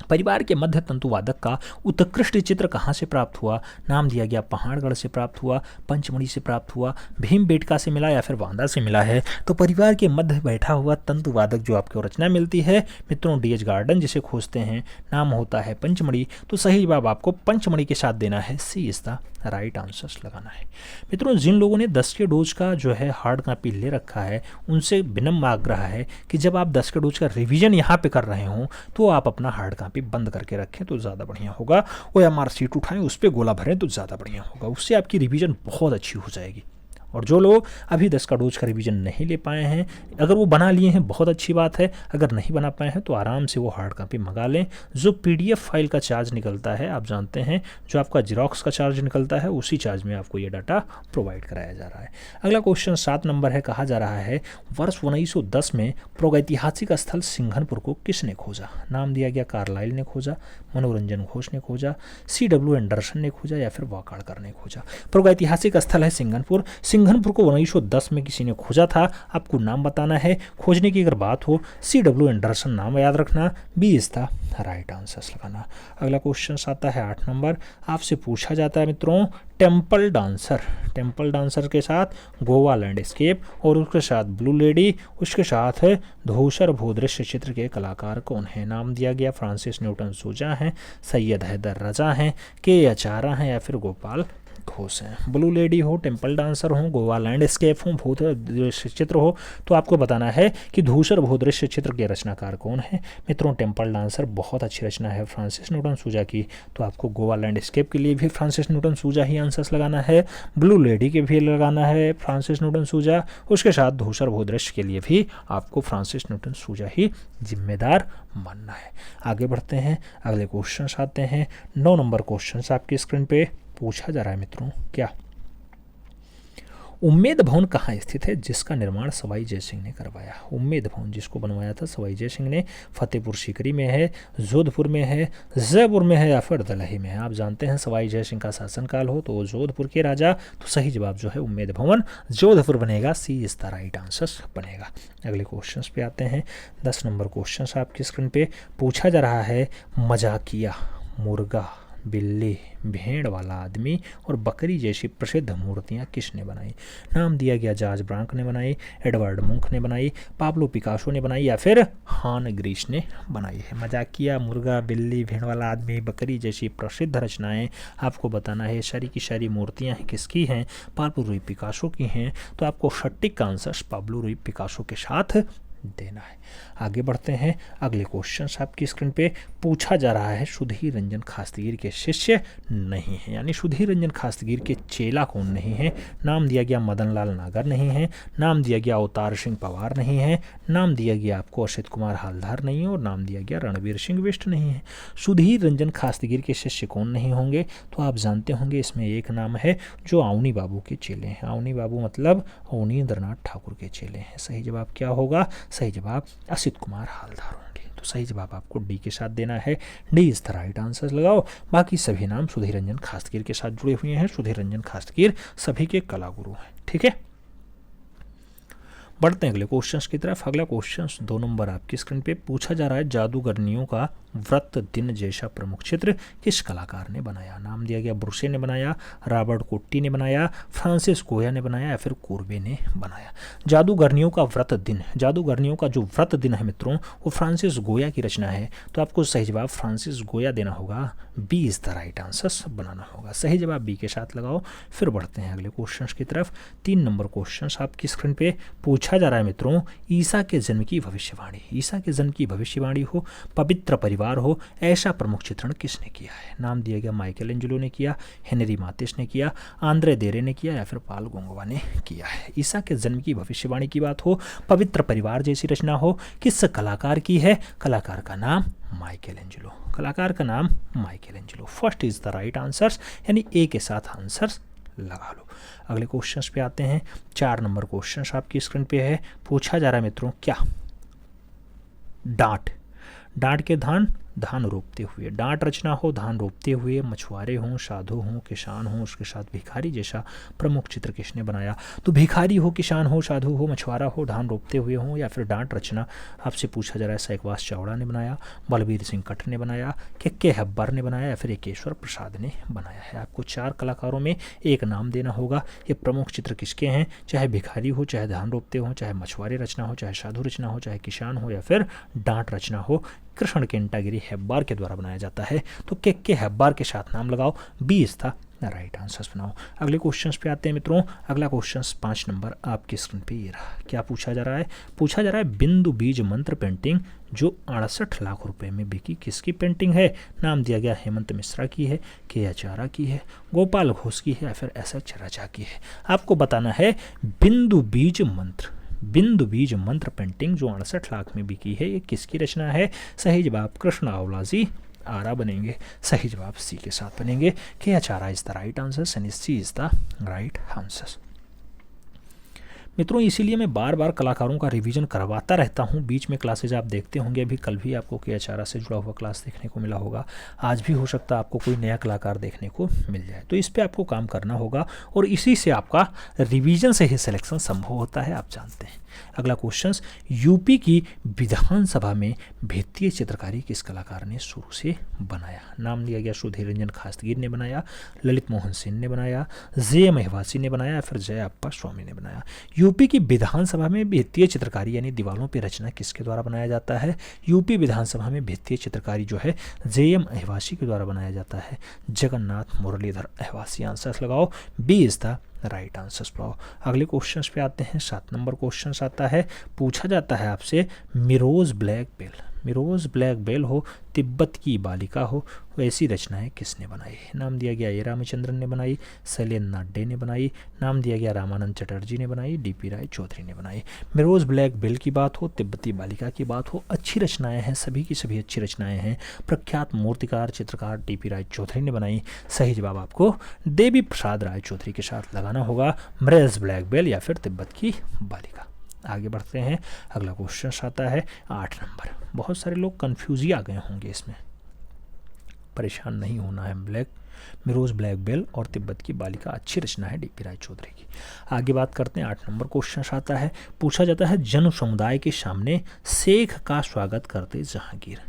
परिवार के मध्य तंतुवादक का उत्कृष्ट चित्र कहाँ से प्राप्त हुआ? नाम दिया गया पहाड़गढ़ से प्राप्त हुआ, पंचमढ़ी से प्राप्त हुआ, भीमबेटका से मिला या फिर बांदा से मिला है। तो परिवार के मध्य बैठा हुआ तंतुवादक जो आपको रचना मिलती है मित्रों, डीएच गार्डन जिसे खोजते हैं, नाम होता है पंचमढ़ी। तो सही जवाब आपको पंचमढ़ी के साथ देना है, सी इज द राइट आंसर्स लगाना है। मित्रों जिन लोगों ने 10 के डोज का जो है हार्ड कॉपी ले रखा है उनसे विनम्र आग्रह है कि जब आप 10 के डोज का रिवीजन यहाँ पे कर रहे हों तो आप अपना हार्ड कॉपी बंद करके रखें तो ज़्यादा बढ़िया होगा। वो एमआर शीट उठाएं, उस पर गोला भरें तो ज़्यादा बढ़िया होगा, उससे आपकी रिवीजन बहुत अच्छी हो जाएगी। और जो लोग अभी 10 का डोज का रिवीजन नहीं ले पाए हैं, अगर वो बना लिए हैं बहुत अच्छी बात है, अगर नहीं बना पाए हैं तो आराम से वो हार्ड कॉपी मंगा लें। जो पीडीएफ फाइल का चार्ज निकलता है आप जानते हैं, जो आपका जेरोक्स का चार्ज निकलता है उसी चार्ज में आपको ये डाटा प्रोवाइड कराया जा रहा है। अगला क्वेश्चन 7 नंबर है, कहा जा रहा है वर्ष 1910 में प्रागैतिहासिक स्थल सिंघनपुर को किसने खोजा? नाम दिया गया कार्लाइल ने खोजा, मनोरंजन घोष ने खोजा, CW एंडरसन ने खोजा या फिर वाकाड़कर ने खोजा। प्रागैतिहासिक स्थल है सिंघनपुर। सिंघनपुर को 1910 में किसी ने खोजा था, आपको नाम बताना है। खोजने की अगर बात हो CW एंडरसन नाम याद रखना, B is the right answers लगाना। अगला क्वेश्चन आता है 8 नंबर, आपसे पूछा जाता है मित्रों टेम्पल डांसर। टेम्पल डांसर के साथ गोवा लैंडस्केप और उसके साथ ब्लू लेडी, उसके साथ है धूसर भूदृश्य चित्र के कलाकार कौन है? नाम दिया गया फ्रांसिस न्यूटन सूजा हैं, सैयद हैदर रजा हैं, के अचारा हैं या फिर गोपाल घोष हैं। ब्लू लेडी हो, टेम्पल डांसर हो, गोवा लैंडस्केप हो, भूत दृश्य चित्र हो, तो आपको बताना है कि धूसर भूदृश्य चित्र के रचनाकार कौन है? मित्रों टेम्पल डांसर बहुत अच्छी रचना है फ्रांसिस न्यूटन सूजा की, तो आपको गोवा लैंडस्केप के लिए भी फ्रांसिस न्यूटन सूजा ही आंसर्स लगाना है। ब्लू लेडी के भी लगाना है फ्रांसिस न्यूटन सूजा, उसके साथ धूसर भूदृश्य के लिए भी आपको फ्रांसिस न्यूटन सूजा ही जिम्मेदार मानना है। आगे बढ़ते हैं, अगले क्वेश्चन आते हैं। 9 नंबर क्वेश्चन आपकी स्क्रीन पे पूछा जा रहा है मित्रों, क्या उम्मेद भवन कहाँ स्थित है जिसका निर्माण सवाई जय सिंह ने करवाया? उम्मेद भवन जिसको बनवाया था सवाई जय सिंह ने, फतेहपुर सीकरी में है, जोधपुर में है, जयपुर में है या फिर दलही में है? आप जानते हैं सवाई जय सिंह का शासनकाल हो तो जोधपुर के राजा, तो सही जवाब जो है उम्मेद भवन जोधपुर बनेगा, सी इज द राइट आंसर बनेगा। अगले क्वेश्चन पे आते हैं। 10 नंबर क्वेश्चन आपकी स्क्रीन पे पूछा जा रहा है मजाकिया मुर्गा, बिल्ली, भेड़ वाला आदमी और बकरी जैसी प्रसिद्ध मूर्तियां किसने बनाई? नाम दिया गया जॉर्ज ब्रांक ने बनाई, एडवर्ड मुंक ने बनाई, पाब्लो पिकासो ने बनाई या फिर हान ग्रीस ने बनाई है। मजाकिया मुर्गा, बिल्ली, भेड़ वाला आदमी, बकरी जैसी प्रसिद्ध रचनाएं आपको बताना है। सारी की सारी मूर्तियां हैं किसकी हैं? पाब्लो रुई पिकासो की हैं, तो आपको सटीक आंसर पाब्लो रुई पिकासो के साथ देना है। आगे बढ़ते हैं, अगले क्वेश्चन आपकी स्क्रीन पे पूछा जा रहा है सुधीर रंजन खास्तगीर के शिष्य नहीं है, यानी सुधीर रंजन खास्तगीर के चेला कौन नहीं है? नाम दिया गया मदन लाल नागर नहीं है, नाम दिया गया अवतार सिंह पवार नहीं है, नाम दिया गया आपको असित कुमार हालदार नहीं है और नाम दिया गया रणवीर सिंह बिष्ट नहीं है। सुधीर रंजन खास्तगीर के शिष्य कौन नहीं होंगे? तो आप जानते होंगे इसमें एक नाम है जो अवनी बाबू के चेले हैं। अवनी बाबू मतलब अवनींद्रनाथ ठाकुर के चेले हैं। सही जवाब क्या होगा? सही जवाब असित कुमार हालदार होंगे। तो सही जवाब आपको डी के साथ देना है, D is the right answer लगाओ। बाकी सभी नाम सुधीर रंजन खास्तगीर के साथ जुड़े हुए हैं। सुधीर रंजन खास्तगीर सभी के कला गुरु हैं। ठीक है, बढ़ते हैं अगले क्वेश्चंस की तरफ। अगला क्वेश्चंस 2 नंबर आपकी स्क्रीन पे पूछा जा रहा है जादूगरनियों का व्रत दिन जैसा प्रमुख चित्र किस कलाकार ने बनाया? नाम दिया गया ब्रुसे ने बनाया, रॉबर्ट कोट्टी ने बनाया, फ्रांसिस गोया ने बनाया या फिर कोर्बे ने बनाया। जादूगरनियों का व्रत दिन, जादूगरनियों का जो व्रत दिन है मित्रों वो फ्रांसिस गोया की रचना है, तो आपको सही जवाब फ्रांसिस गोया देना होगा, B is the right answer बनाना होगा। सही जवाब बी के साथ लगाओ। फिर बढ़ते हैं अगले क्वेश्चन की तरफ। 3 नंबर क्वेश्चन आपकी स्क्रीन पे पूछा पूछा जा रहा है मित्रों ईसा के जन्म की भविष्यवाणी, ईसा के जन्म की भविष्यवाणी हो, पवित्र परिवार हो, ऐसा प्रमुख चित्रण किसने किया है? नाम दिया गया माइकल एंजेलो ने किया, हेनरी मातिस ने किया, आंद्रे देरे ने किया या फिर पाल गोंगोवा ने किया है। ईसा के जन्म की भविष्यवाणी की बात हो, पवित्र परिवार जैसी रचना हो, किस कलाकार की है? कलाकार का नाम माइकल एंजेलो, कलाकार का नाम Michael Angelo. First is the right answers, यानी ए के साथ आंसर्स लगा लो। अगले क्वेश्चंस पे आते हैं। 4 नंबर क्वेश्चंस आपकी स्क्रीन पे है। पूछा जा रहा है मित्रों क्या? डांट, डांट के धान रोपते हुए, डांट रचना हो, धान रोपते हुए, मछुआरे हों, साधु हों, किसान हों, उसके साथ भिखारी जैसा प्रमुख चित्र किसने बनाया? तो भिखारी हो, किसान हो, साधु हो, मछुआरा हो, धान रोपते हुए हो, या फिर डांट रचना आपसे पूछा जा रहा है सहवास चावड़ा ने बनाया, बलबीर सिंह कट्ट ने बनाया, के हब्बार ने बनाया या फिर एकेश्वर प्रसाद ने बनाया है। आपको 4 कलाकारों में एक नाम देना होगा। ये प्रमुख चित्र किसके हैं? चाहे भिखारी हो, चाहे धान रोपते हो, चाहे मछुआरे रचना हो, चाहे साधु रचना हो, चाहे किसान हो या फिर डांट रचना हो, कृष्ण केंटागिरी हेब्बार के द्वारा बनाया जाता है। तो के हेब्बार के साथ नाम लगाओ, 20 था राइट आंसर्स बनाओ। अगले क्वेश्चंस पे आते हैं मित्रों। अगला क्वेश्चंस 5 नंबर आपकी स्क्रीन पे ये रहा। क्या पूछा जा रहा है? पूछा जा रहा है बिंदु बीज मंत्र पेंटिंग जो 68 लाख रुपए में बिकी किसकी पेंटिंग है? नाम दिया गया हेमंत मिश्रा की है, के आचार्य की है, गोपाल घोष की है या फिर एस.एच. राजा की है। आपको बताना है बिंदु बीज मंत्र, बिंदु बीज मंत्र पेंटिंग जो 68 लाख में बिकी है ये किसकी रचना है? सही जवाब कृष्ण अवलाजी आरा बनेंगे, सही जवाब सी के साथ बनेंगे। K Acharya is the right answer and C is the right answer. मित्रों इसीलिए मैं बार बार कलाकारों का रिवीजन करवाता रहता हूं। बीच में क्लासेज आप देखते होंगे, अभी कल भी आपको के आचार्य से जुड़ा हुआ क्लास देखने को मिला होगा, आज भी हो सकता है आपको कोई नया कलाकार देखने को मिल जाए। तो इस पे आपको काम करना होगा और इसी से आपका रिवीजन से ही सिलेक्शन संभव होता है, आप जानते हैं। अगला क्वेश्चन, यूपी की विधानसभा में भित्तीय चित्रकारी किस कलाकार ने शुरू से बनाया? नाम दिया गया सुधीर रंजन खास्तगीर ने बनाया, ललित मोहन सेन ने बनाया, जे महिवासी ने बनाया, फिर जय अप्पा स्वामी ने बनाया। यूपी की विधानसभा में भित्तीय चित्रकारी यानी दीवारों पर रचना किसके द्वारा बनाया जाता है? यूपी विधानसभा में भित्तीय चित्रकारी जो है जे.एम. अहिवासी के द्वारा बनाया जाता है, जगन्नाथ मुरलीधर अहिवासी। आंसर्स लगाओ, B is the right answers पाओ। अगले क्वेश्चंस पे आते हैं। 7 नंबर क्वेश्चन आता है। पूछा जाता है आपसे मिरोज ब्लैक बेल, मिरोज ब्लैक बेल हो, तिब्बत की बालिका हो, वैसी रचनाएं किसने बनाई? नाम दिया गया ए रामचंद्रन ने बनाई, शैलेंद्र नाड्डे ने बनाई, नाम दिया गया रामानंद चटर्जी ने बनाई, डी.पी. राय चौधरी ने बनाई। मिरोज ब्लैक बेल की बात हो, तिब्बती बालिका की बात हो, अच्छी रचनाएं हैं, सभी की सभी अच्छी रचनाएं हैं। प्रख्यात मूर्तिकार चित्रकार डी.पी. राय चौधरी ने बनाई। सही जवाब आपको देवी प्रसाद राय चौधरी के साथ लगाना होगा, मिरोज ब्लैक बेल या फिर तिब्बत की बालिका। आगे बढ़ते हैं। अगला क्वेश्चन आता है 8 नंबर। बहुत सारे लोग कंफ्यूज ही आ गए होंगे इसमें, परेशान नहीं होना है। मिरोज ब्लैक बेल और तिब्बत की बालिका अच्छी रचना है डी.पी. राय चौधरी की। आगे बात करते हैं। 8 नंबर क्वेश्चन आता है। पूछा जाता है जन समुदाय के सामने शेख का स्वागत करते जहांगीर,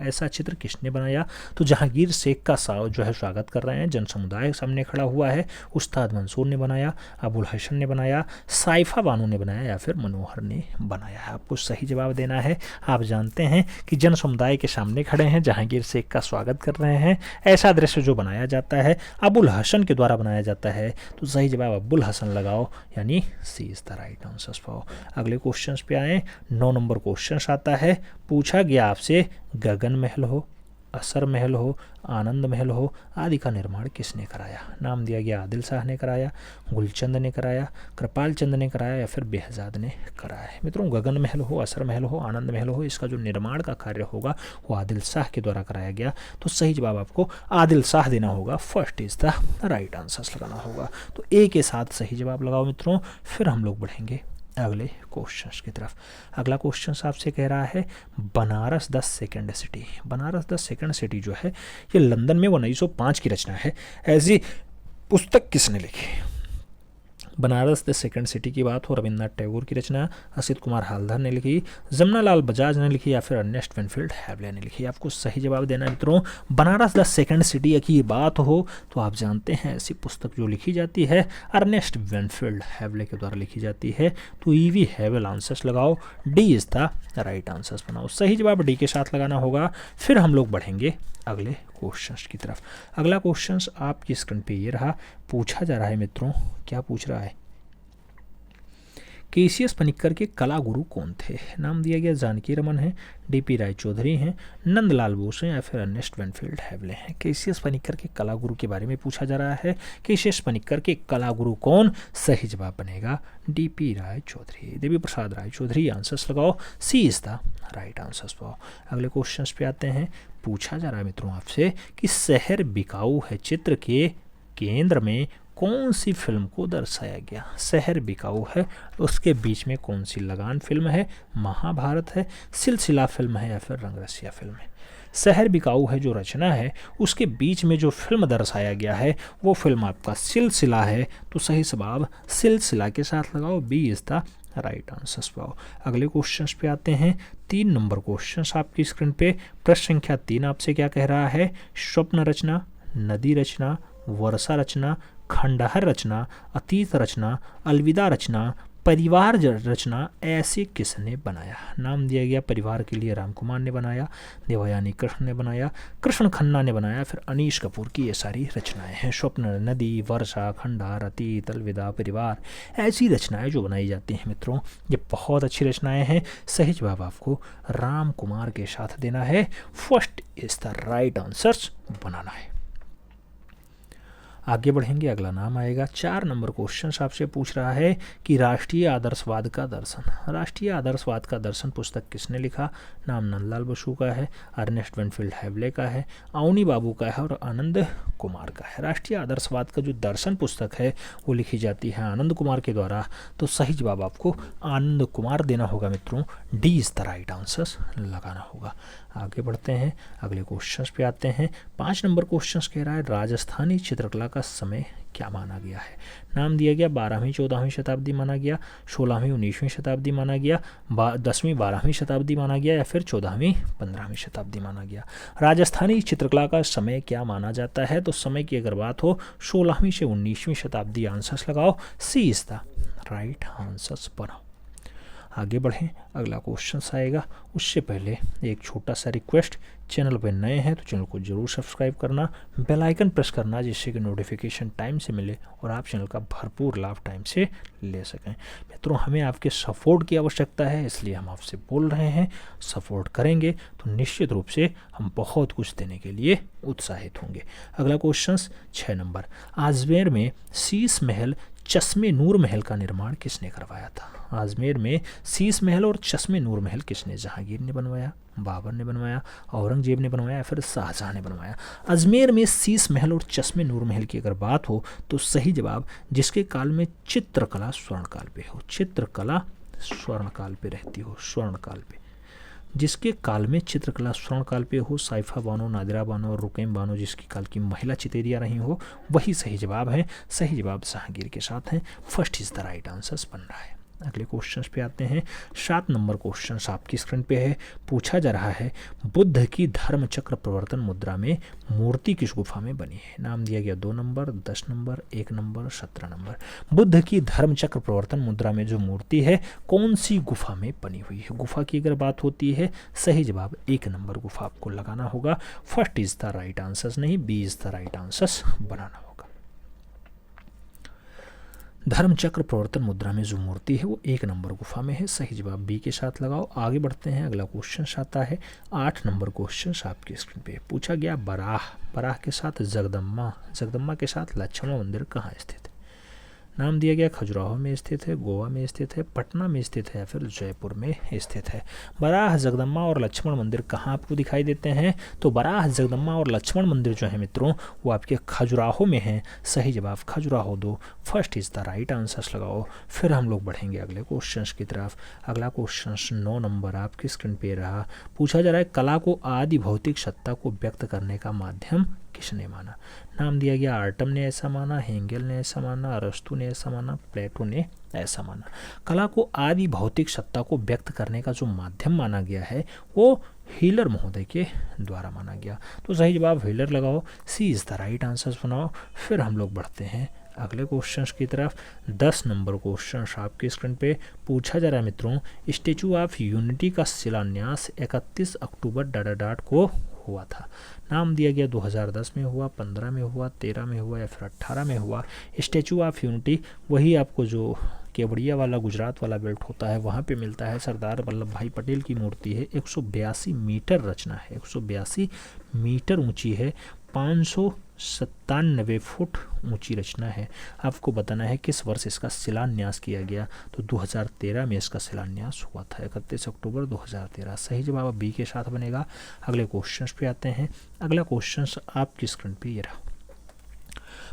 ऐसा चित्र किसने बनाया? तो जहांगीर शेख का जो है स्वागत कर रहे हैं, जन समुदाय सामने खड़ा हुआ है। उस्ताद मंसूर ने बनाया, अबुल हसन ने बनाया, साइफा बानो ने बनाया या फिर मनोहर ने बनाया है। आपको सही जवाब देना है। आप जानते हैं कि जन समुदाय के सामने खड़े हैं, जहांगीर शेख का स्वागत कर रहे हैं, ऐसा दृश्य जो बनाया जाता है अबुल हसन के द्वारा बनाया जाता है। तो सही जवाब अबुल हसन लगाओ, यानी सी इज द राइट आंसर पाओ। अगले क्वेश्चन पे आए। 9 नंबर क्वेश्चन आता है। पूछा गया आपसे गगन महल हो, असर महल हो, आनंद महल हो आदि का निर्माण किसने कराया? नाम दिया गया आदिल शाह ने कराया, गुलचंद ने कराया, कृपाल चंद ने कराया या फिर बेहजाद ने कराया है। मित्रों गगन महल हो, असर महल हो, आनंद महल हो, इसका जो निर्माण का कार्य होगा वो आदिल शाह के द्वारा कराया गया। तो सही जवाब आपको आदिल शाह देना होगा। First is the right answers लगाना होगा। तो ए के साथ सही जवाब लगाओ मित्रों। फिर हम लोग बढ़ेंगे अगले क्वेश्चंस की तरफ। अगला क्वेश्चन आपसे कह रहा है Banaras the second city. Banaras the second city जो है ये लंदन में 1905 की रचना है। ऐसी पुस्तक किसने लिखी? बनारस द सेकंड सिटी की बात हो, रविन्द्रनाथ टैगोर की रचना, असित कुमार हालधर ने लिखी, जमुनालाल बजाज ने लिखी या फिर अर्नेस्ट विनफील्ड हैवले ने लिखी। आपको सही जवाब देना है मित्रों। बनारस द सेकंड सिटी की बात हो तो आप जानते हैं ऐसी पुस्तक जो लिखी जाती है अर्नेस्ट विनफील्ड हैवले के द्वारा लिखी जाती है। तो ईवी हैवल आंसर्स लगाओ, D is the right answers बनाओ। सही जवाब डी के साथ लगाना होगा। फिर हम लोग बढ़ेंगे अगले क्वेश्चंस की तरफ। अगला क्वेश्चंस आपकी स्क्रीन पे ये रहा। पूछा जा रहा है मित्रों, क्या पूछ रहा है केसीएस पनिक्कर के कला गुरु कौन थे? नाम दिया गया जानकी रमन है, डीपी राय चौधरी हैं, नंदलाल बोस हैं या फिर अर्नेस्ट वेनफील्ड हैवले हैं। केसीएस पनिक्कर के कला गुरु के बारे में पूछा जा रहा है। केसीएस पनिक्कर के कला गुरु कौन? सही जवाब बनेगा डीपी राय चौधरी, देवी प्रसाद राय चौधरी। आंसर्स लगाओ, सी इज द राइट आंसर्स पाओ। अगले क्वेश्चन पे आते हैं। पूछा जा रहा है मित्रों आपसे कि शहर बिकाऊ है चित्र के केंद्र में कौन सी फिल्म को दर्शाया गया? शहर बिकाऊ है, उसके बीच में कौन सी लगान फिल्म है? महाभारत है, सिलसिला फिल्म है या फिर रंगरसिया फिल्म है? शहर बिकाऊ है जो रचना है, उसके बीच में जो फिल्म दर्शाया गया है वो फिल्म आपका सिलसिला है। तो सही जवाब सिलसिला के साथ लगाओ, B is the right answers पाओ। अगले क्वेश्चन पे आते हैं। 3 नंबर क्वेश्चन आपकी स्क्रीन पे। प्रश्न संख्या 3 आपसे क्या कह रहा है? स्वप्न रचना, नदी रचना, वर्षा रचना, खंडहर रचना, अतीत रचना, अलविदा रचना, परिवार रचना ऐसे किसने बनाया? नाम दिया गया परिवार के लिए राम कुमार ने बनाया, देवयानी कृष्ण ने बनाया, कृष्ण खन्ना ने बनाया, फिर अनीश कपूर की ये सारी रचनाएं हैं। स्वप्न, नदी, वर्षा, खंडहर, अतीत, अलविदा, परिवार ऐसी रचनाएं जो बनाई जाती हैं मित्रों, ये बहुत अच्छी रचनाएं हैं। सही जवाब आपको राम कुमार के साथ देना है, first is the right answers बनाना है। आगे बढ़ेंगे, अगला नाम आएगा। 4 नंबर क्वेश्चन आपसे पूछ रहा है कि राष्ट्रीय आदर्शवाद का दर्शन, राष्ट्रीय आदर्शवाद का दर्शन पुस्तक किसने लिखा? नाम नंदलाल बसु का है, अर्नेस्ट वेनफील्ड हैवले का है, अवनी बाबू का है और आनंद कुमार का है। राष्ट्रीय आदर्शवाद का जो दर्शन पुस्तक है वो लिखी जाती है आनंद कुमार के द्वारा। तो सही जवाब आपको आनंद कुमार देना होगा मित्रों, D is the right answers लगाना होगा। आगे बढ़ते हैं, अगले क्वेश्चन पे आते हैं। 5 नंबर क्वेश्चन कह रहा है राजस्थानी चित्रकला का समय क्या माना गया है? नाम दिया गया 12वीं 14वीं शताब्दी माना गया, 16वीं 19वीं शताब्दी माना गया, 10वीं 12वीं शताब्दी माना गया या फिर 14वीं 15वीं शताब्दी माना गया। राजस्थानी चित्रकला का समय क्या माना जाता है? तो समय की अगर बात हो 16वीं से 19वीं शताब्दी। आंसर्स लगाओ, सी इज द राइट आंसर्स बनाओ। आगे बढ़ें, अगला क्वेश्चन आएगा। उससे पहले एक छोटा सा रिक्वेस्ट, चैनल पर नए हैं तो चैनल को जरूर सब्सक्राइब करना, बेल आइकन प्रेस करना जिससे कि नोटिफिकेशन टाइम से मिले और आप चैनल का भरपूर लाभ टाइम से ले सकें। मित्रों, हमें आपके सपोर्ट की आवश्यकता है, इसलिए हम आपसे बोल रहे हैं। सपोर्ट करेंगे तो निश्चित रूप से हम बहुत कुछ देने के लिए उत्साहित होंगे। अगला क्वेश्चन 6 नंबर। आजमेर में शीश महल चश्मे नूर महल का निर्माण किसने करवाया था? आजमेर में शीश महल और चश्मे नूर महल किसने? जहांगीर ने बनवाया, बाबर ने बनवाया, औरंगजेब ने बनवाया या फिर शाहजहां ने बनवाया? अजमेर में शीश महल और चश्मे नूर महल की अगर बात हो तो सही जवाब जिसके काल में चित्रकला स्वर्णकाल पे हो, चित्रकला स्वर्णकाल पे रहती हो, स्वर्णकाल पे, जिसके काल में चित्रकला स्वर्णकाल पे हो, साइफा बानो, नादिरा बानो और रुकैम बानो जिसकी काल की महिला चितेरिया रही हो, वही सही जवाब है। सही जवाब जहांगीर के साथ है, first is the right answers बन रहा है। अगले क्वेश्चन पे आते हैं। 7 नंबर क्वेश्चन आपकी स्क्रीन पे है। पूछा जा रहा है बुद्ध की धर्म चक्र प्रवर्तन मुद्रा में मूर्ति किस गुफा में बनी है? नाम दिया गया 2 number, 10 number, 1 number, 17 number. Buddha की धर्म चक्र प्रवर्तन मुद्रा में जो मूर्ति है कौन सी गुफा में बनी हुई है? गुफा की अगर बात होती है सही जवाब 1 नंबर गुफा आपको लगाना होगा, first is the right answers नहीं, B is the right answers बनाना होगा। धर्मचक्र प्रवर्तन मुद्रा में जो मूर्ति है वो 1 नंबर गुफा में है, सही जवाब बी के साथ लगाओ। आगे बढ़ते हैं, अगला क्वेश्चन आता है 8 नंबर क्वेश्चन आपकी स्क्रीन पे। पूछा गया बराह, बराह के साथ जगदम्बा, जगदम्बा के साथ लक्ष्मण मंदिर कहाँ स्थित है? नाम दिया गया खजुराहो में स्थित है, गोवा में स्थित है, पटना में स्थित है या फिर जयपुर में स्थित है। बराह, जगदम्बा और लक्ष्मण मंदिर कहाँ आपको दिखाई देते हैं? तो बराह, जगदम्बा और लक्ष्मण मंदिर जो है मित्रों वो आपके खजुराहो में हैं, सही जवाब Khajuraho 2, first is the right answers लगाओ। फिर हम लोग बढ़ेंगे अगले क्वेश्चन की तरफ। अगला क्वेश्चन 9 नंबर आपकी स्क्रीन पे रहा। पूछा जा रहा है कला को आदि भौतिक सत्ता को व्यक्त करने का माध्यम किसने माना? नाम दिया गया आर्टम ने ऐसा माना, हेंगेल ने ऐसा माना, अरस्तु ने ऐसा माना, प्लेटो ने ऐसा माना। कला को आदि भौतिक सत्ता को व्यक्त करने का जो माध्यम माना गया है वो हीलर महोदय के द्वारा माना गया। तो सही जवाब हीलर लगाओ, सी इज द राइट आंसर्स बनाओ। फिर हम लोग बढ़ते हैं अगले क्वेश्चंस की तरफ। 10 नंबर क्वेश्चन आपकी स्क्रीन पे। पूछा जा रहा है मित्रों स्टैचू ऑफ यूनिटी का शिलान्यास 31 अक्टूबर डाट को हुआ था। नाम दिया गया 2010 में हुआ, 15 में हुआ, 13 में हुआ या फिर 18 में हुआ। स्टैचू ऑफ यूनिटी वही आपको जो केवड़िया वाला गुजरात वाला बेल्ट होता है वहाँ पे मिलता है। सरदार वल्लभ भाई पटेल की मूर्ति है, 182 मीटर रचना है, 182 मीटर ऊंची है, 597 फुट ऊंची रचना है। आपको बताना है किस वर्ष इसका शिलान्यास किया गया, तो 2013 में इसका शिलान्यास हुआ था, 31 अक्टूबर 2013। सही जवाब बी के साथ बनेगा। अगले क्वेश्चन पे आते हैं। अगला क्वेश्चन आपकी स्क्रीन पे ये रहा।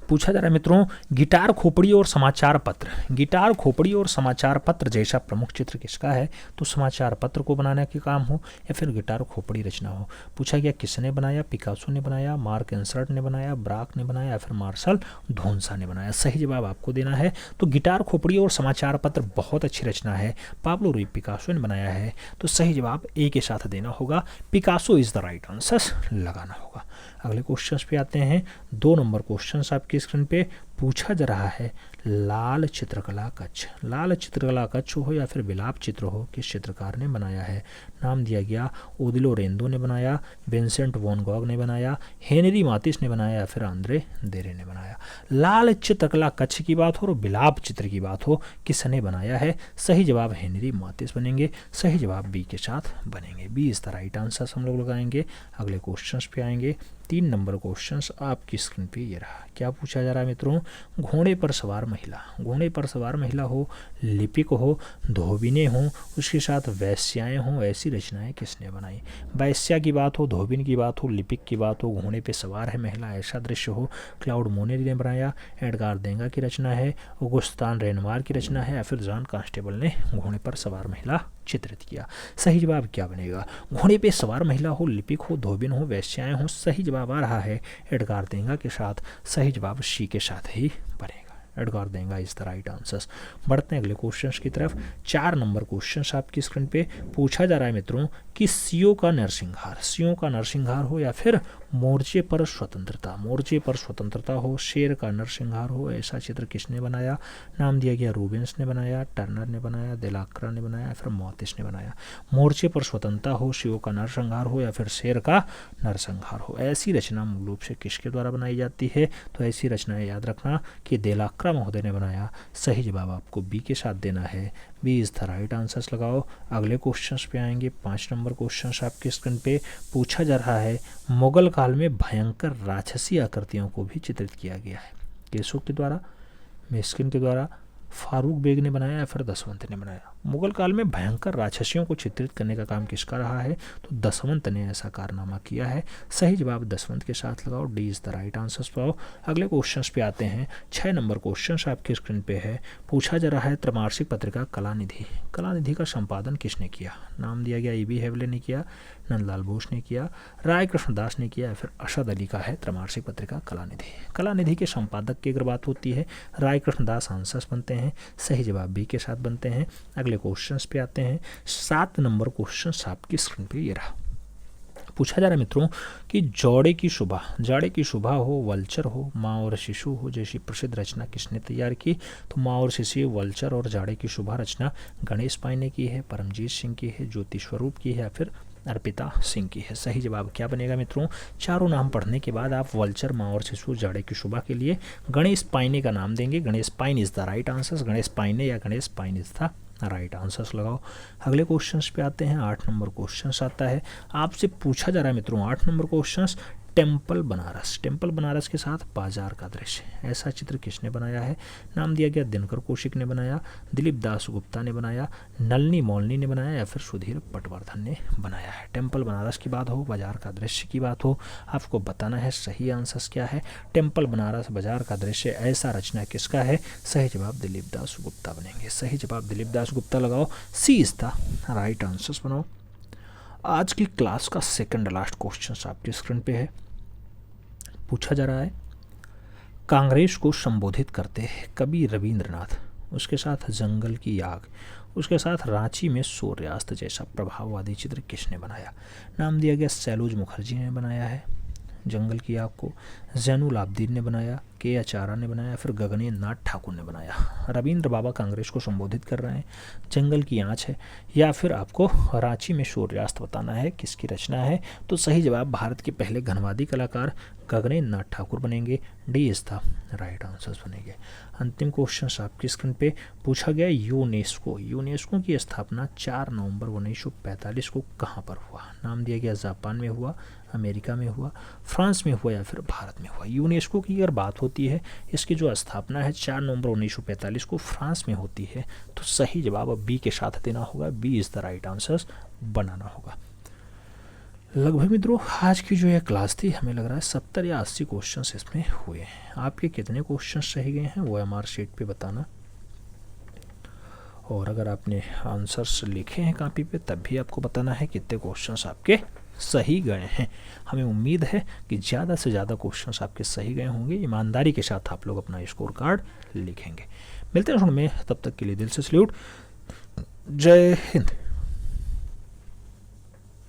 पूछा जा रहा है मित्रों, गिटार खोपड़ी और समाचार पत्र, गिटार खोपड़ी और समाचार पत्र जैसा प्रमुख चित्र किसका है, तो समाचार पत्र को बनाने का काम हो या फिर गिटार खोपड़ी रचना हो। पूछा गया किसने बनाया, पिकासो ने बनाया, मार्क एंसर्ट ने बनाया, ब्राक ने बनाया या फिर मार्शल धोनसा ने बनाया। सही जवाब आपको देना है। तो गिटार खोपड़ी और समाचार पत्र बहुत अच्छी रचना है, पाब्लो रुई पिकासो ने बनाया है, तो सही जवाब ए के साथ देना होगा, Picasso is the right answer लगाना होगा। अगले क्वेश्चन पे आते हैं। 2 नंबर क्वेश्चन आपकी स्क्रीन पे पूछा जा रहा है, लाल चित्रकला कच्छ, लाल चित्रकला कच्छ हो या फिर विलाप चित्र हो, किस चित्रकार ने बनाया है। नाम दिया गया, ओदिलो रेंदो ने बनाया, विंसेंट वॉन गॉग ने बनाया, हेनरी मातिस ने बनाया या फिर आंद्रे देरे ने बनाया। लाल चित्रकला कच्छ की बात हो और विलाप चित्र की बात हो, किसने बनाया है, सही जवाब हेनरी मातिस बनेंगे, सही जवाब बी के साथ बनेंगे। B is the right answer हम लोग लगाएंगे। अगले क्वेश्चन पे आएंगे। 3 नंबर क्वेश्चन आपकी स्क्रीन पे ये रहा। क्या पूछा जा रहा है मित्रों, घोड़े पर सवार महिला, घोड़े पर सवार महिला हो, लिपिक हो, धोबिने हो, उसके साथ वैश्याएं हो, ऐसी रचनाएं किसने बनाई। वैश्या की बात हो, धोबिन की बात हो, लिपिक की बात हो, घोड़े पे सवार है महिला, ऐसा दृश्य हो, क्लाउड मोनेरी ने बनाया, एडगार देंगा की रचना है, ऑगुस्तान रेनवार की रचना है या फिर जॉन कांस्टेबल ने घोड़े पर सवार महिला चित्रित किया। सही जवाब क्या बनेगा, घोड़े पे सवार महिला हो, लिपिक हो, धोबिन हो, वैश्याएं हो, सही जवाब आ रहा है एडगार देंगा के साथ, सही जवाब सी के साथ ही बनेगा। एडगार देंगा इज द राइट आंसर्स। बढ़ते हैं अगले क्वेश्चंस की तरफ। 4 नंबर क्वेश्चंस आपकी स्क्रीन पे पूछा जा रहा है मित्रों कि सियों का नरसिंहार, सियों का नरसिंहार हो या फिर मोर्चे पर स्वतंत्रता, मोर्चे पर स्वतंत्रता हो, शेर का नरसिंहार हो, ऐसा चित्र किसने बनाया। नाम दिया गया, रूबेंस ने बनाया, टर्नर ने बनाया, देलाक्रा ने बनाया या फिर मोतिस ने बनाया। मोर्चे पर स्वतंत्रता हो, सियों का नरसंहार हो या फिर शेर का नरसंहार हो, ऐसी रचना मूल रूप से किसके द्वारा बनाई जाती है, तो ऐसी रचनाएं याद रखना कि देलाक्रा महोदय ने बनाया। सही जवाब आपको बी के साथ देना है, B is the right answers लगाओ। अगले क्वेश्चंस पे आएंगे। 5 नंबर क्वेश्चंस आपके स्क्रीन पे पूछा जा रहा है, मुगल काल में भयंकर राक्षसी आकृतियों को भी चित्रित किया गया है, किसों के द्वारा, मिस्किन के द्वारा, फारूक बेग ने बनाया या फिर दसवंत ने बनाया। मुगल काल में भयंकर राक्षसियों को चित्रित करने का काम किसका रहा है, तो दसवंत ने ऐसा कारनामा किया है। सही जवाब दसवंत के साथ लगाओ, D is the right answers पाओ। अगले क्वेश्चंस पे आते हैं। 6 नंबर क्वेश्चंस आपके स्क्रीन पे है। पूछा जा रहा है, त्रैमासिक पत्रिका कलानिधि, कलानिधि का संपादन किसने किया। नाम दिया गया, ई.बी. हेवले ने किया, नंदलाल बोस ने किया, राय कृष्णदास ने किया या फिर अशद अली का है त्रैमासिक पत्रिका कलानिधि। कलानिधि के संपादक की अगर बात होती है, राय कृष्णदास आंसर्स बनते हैं, सही जवाब बी के साथ बनते हैं। अगले क्वेश्चंस पे आते हैं। 7 नंबर क्वेश्चन आपकी स्क्रीन पे ये रहा। पूछा जा रहा है मित्रों कि जोड़े की शुभा, जाड़े की शुभा हो, वल्चर हो, माँ और शिशु हो जैसी प्रसिद्ध रचना किसने तैयार की, तो माँ और शिशु, वल्चर और जाड़े की शुभा रचना गणेश पाई ने की है, परमजीत सिंह की है, ज्योति स्वरूप की है या फिर अर्पिता सिंह की है। सही जवाब क्या बनेगा मित्रों, चारों नाम पढ़ने के बाद आप वल्चर, माँ और शिशु, जाड़े की शुभा के लिए गणेश पाइने का नाम देंगे। Ganesh pine is the right answer, Ganesh पाइने या Ganesh pine is the right answers लगाओ। अगले क्वेश्चंस पे आते हैं। 8 नंबर क्वेश्चंस आता है, आपसे पूछा जा रहा है मित्रों 8 number questions, temple Banaras, temple Banaras के साथ बाजार का दृश्य, ऐसा चित्र किसने बनाया है। नाम दिया गया, दिनकर कौशिक ने बनाया, दिलीप दास गुप्ता ने बनाया, नलनी मोलनी ने बनाया या फिर सुधीर पटवर्धन ने बनाया है। टेम्पल बनारस की बात हो, बाजार का दृश्य की बात हो, आपको बताना है सही आंसर क्या है। टेम्पल बनारस, बाजार का दृश्य, ऐसा रचना किसका है। सही जवाब दिलीप दास गुप्ता बनेंगे, सही जवाब दिलीप दास गुप्ता लगाओ, सी इज द राइट आंसर्स बनाओ। आज की क्लास का सेकंड लास्ट क्वेश्चन आपकी स्क्रीन पे है। पूछा जा रहा है, कांग्रेस को संबोधित करते हैं कवि रविंद्रनाथ, उसके साथ जंगल की आग, उसके साथ रांची में सूर्यास्त जैसा प्रभाववादी चित्र किसने बनाया। नाम दिया गया, सैलूज मुखर्जी ने बनाया है जंगल की आग को, जैनुल आबदीन ने बनाया, के आचार्य ने बनाया, फिर गगनेन्द्र नाथ ठाकुर ने बनाया। रविंद्र बाबा कांग्रेस को संबोधित कर रहे हैं, जंगल की आँच है, या फिर आपको रांची में सूर्यास्त बताना है, किसकी रचना है? तो सही जवाब भारत के पहले घनवादी कलाकार गगनेन्द्र नाथ ठाकुर बनेंगे। D is the right answers बनेंगे। अंतिम क्वेश्चन आपकी स्क्रीन पे पूछा गया, यूनेस्को की स्थापना 4 नवंबर 1945 को कहाँ पर हुआ? नाम दिया गया, जापान में हुआ, अमेरिका में हुआ, फ्रांस में हुआ, या फिर भारत में हुआ। यूनेस्को की अगर बात होती है, इसकी जो स्थापना है 4 नवंबर 1945 को फ्रांस में होती है। तो सही जवाब अब बी के साथ देना होगा, B is the right answers बनाना होगा। लगभग मित्रों आज की जो यह क्लास थी, हमें लग रहा है 70 या 80 क्वेश्चंस इसमें हुए हैं। आपके कितने क्वेश्चंस रह गए हैं वो एमआर शीट पे बताना, और अगर आपने आंसर्स लिखे हैं कापी पे तब भी आपको बताना है कितने क्वेश्चंस आपके सही गए हैं। हमें उम्मीद है कि ज़्यादा से ज़्यादा क्वेश्चंस आपके सही गए होंगे। ईमानदारी के साथ आप लोग अपना स्कोर कार्ड लिखेंगे। मिलते हैं में, तब तक के लिए दिल से सल्यूट। जय हिंद।